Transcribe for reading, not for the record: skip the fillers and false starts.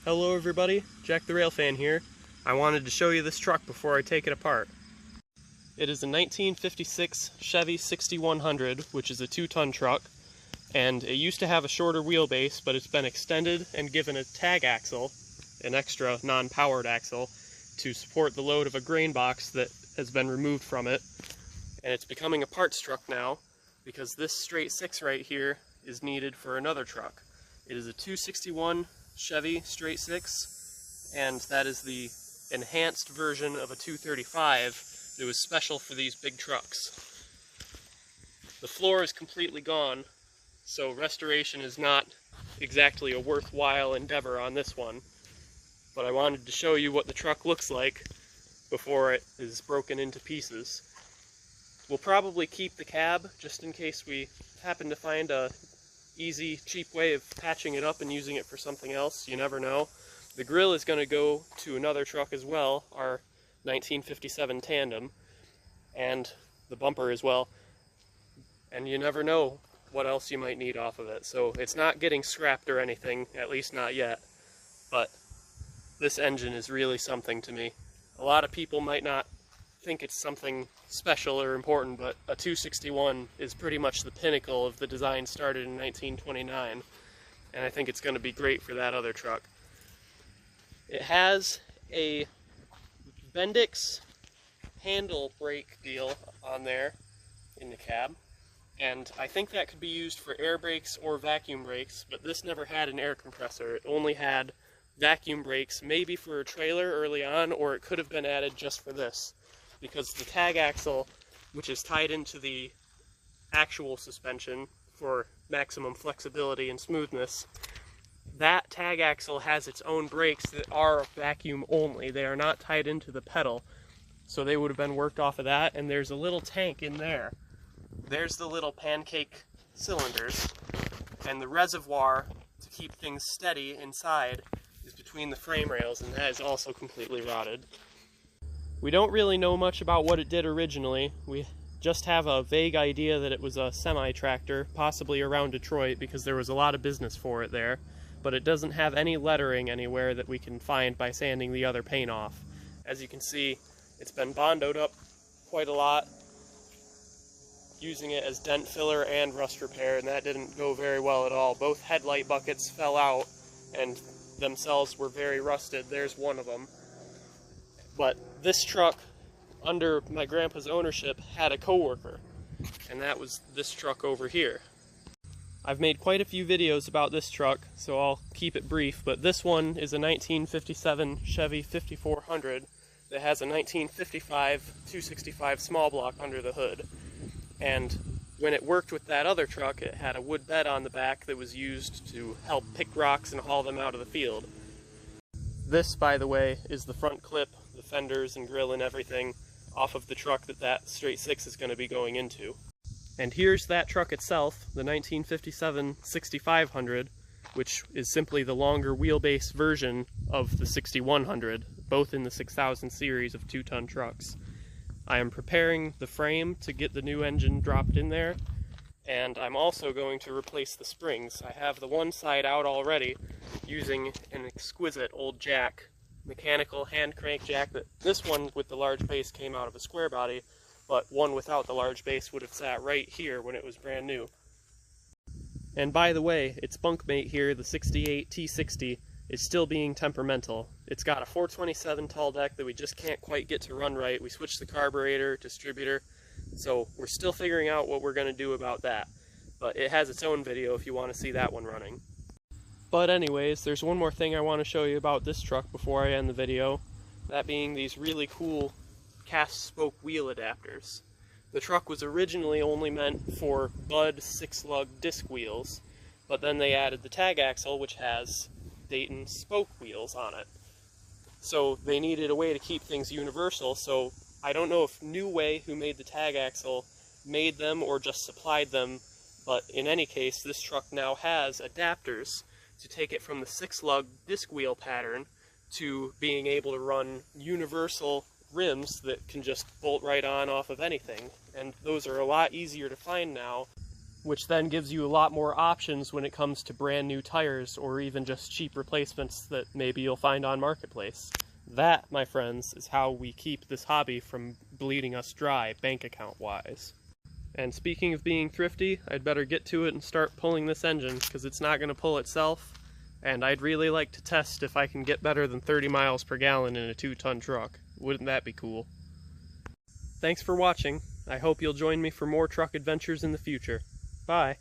Hello everybody, Jack the Railfan here. I wanted to show you this truck before I take it apart. It is a 1956 Chevy 6100, which is a 2-ton truck, and it used to have a shorter wheelbase, but it's been extended and given a tag axle, an extra non-powered axle, to support the load of a grain box that has been removed from it. And it's becoming a parts truck now, because this straight 6 right here is needed for another truck. It is a 261 Chevy straight 6, and that is the enhanced version of a 235 that was special for these big trucks. The floor is completely gone, so restoration is not exactly a worthwhile endeavor on this one, but I wanted to show you what the truck looks like before it is broken into pieces. We'll probably keep the cab just in case we happen to find a easy, cheap way of patching it up and using it for something else. You never know. The grill is going to go to another truck as well, our 1957 Tandem, and the bumper as well. And you never know what else you might need off of it. So it's not getting scrapped or anything, at least not yet. But this engine is really something to me. A lot of people might not think it's something special or important, but a 261 is pretty much the pinnacle of the design started in 1929, and I think it's going to be great for that other truck. It has a Bendix handle brake deal on there in the cab, and I think that could be used for air brakes or vacuum brakes, but this never had an air compressor. It only had vacuum brakes, maybe for a trailer early on, or it could have been added just for this, because the tag axle, which is tied into the actual suspension for maximum flexibility and smoothness, that tag axle has its own brakes that are vacuum only. They are not tied into the pedal, so they would have been worked off of that, and there's a little tank in there. There's the little pancake cylinders, and the reservoir to keep things steady inside is between the frame rails, and that is also completely rotted. We don't really know much about what it did originally. We just have a vague idea that it was a semi-tractor, possibly around Detroit, because there was a lot of business for it there, but it doesn't have any lettering anywhere that we can find by sanding the other paint off. As you can see, it's been bondoed up quite a lot, using it as dent filler and rust repair, and that didn't go very well at all. Both headlight buckets fell out and themselves were very rusted. There's one of them. But this truck, under my grandpa's ownership, had a coworker, and that was this truck over here. I've made quite a few videos about this truck, so I'll keep it brief, but this one is a 1957 Chevy 5400 that has a 1955 265 small block under the hood. And when it worked with that other truck, it had a wood bed on the back that was used to help pick rocks and haul them out of the field. This, by the way, is the front clip, the fenders and grill and everything, off of the truck that straight 6 is going to be going into. And here's that truck itself, the 1957 6500, which is simply the longer wheelbase version of the 6100, both in the 6000 series of 2-ton trucks. I am preparing the frame to get the new engine dropped in there, and I'm also going to replace the springs. I have the one side out already using an exquisite old jack, mechanical hand crank jack. That this one with the large base came out of a square body, but one without the large base would have sat right here when it was brand new. And by the way, its bunkmate here, the 68 T60, is still being temperamental. It's got a 427 tall deck that we just can't quite get to run right. We switched the carburetor, distributor, so we're still figuring out what we're going to do about that. But it has its own video if you want to see that one running. But anyways, there's one more thing I want to show you about this truck before I end the video, that being these really cool cast spoke wheel adapters. The truck was originally only meant for Bud 6-lug disc wheels, but then they added the tag axle, which has Dayton spoke wheels on it. So they needed a way to keep things universal, so I don't know if New Way, who made the tag axle, made them or just supplied them, but in any case, this truck now has adapters to take it from the 6-lug disc wheel pattern to being able to run universal rims that can just bolt right on off of anything. And those are a lot easier to find now which then gives you a lot more options when it comes to brand new tires or even just cheap replacements that maybe you'll find on Marketplace. That, my friends, is how we keep this hobby from bleeding us dry bank account wise. And speaking of being thrifty, I'd better get to it and start pulling this engine, because it's not going to pull itself, and I'd really like to test if I can get better than 30 miles per gallon in a 2-ton truck. Wouldn't that be cool? Thanks for watching. I hope you'll join me for more truck adventures in the future. Bye.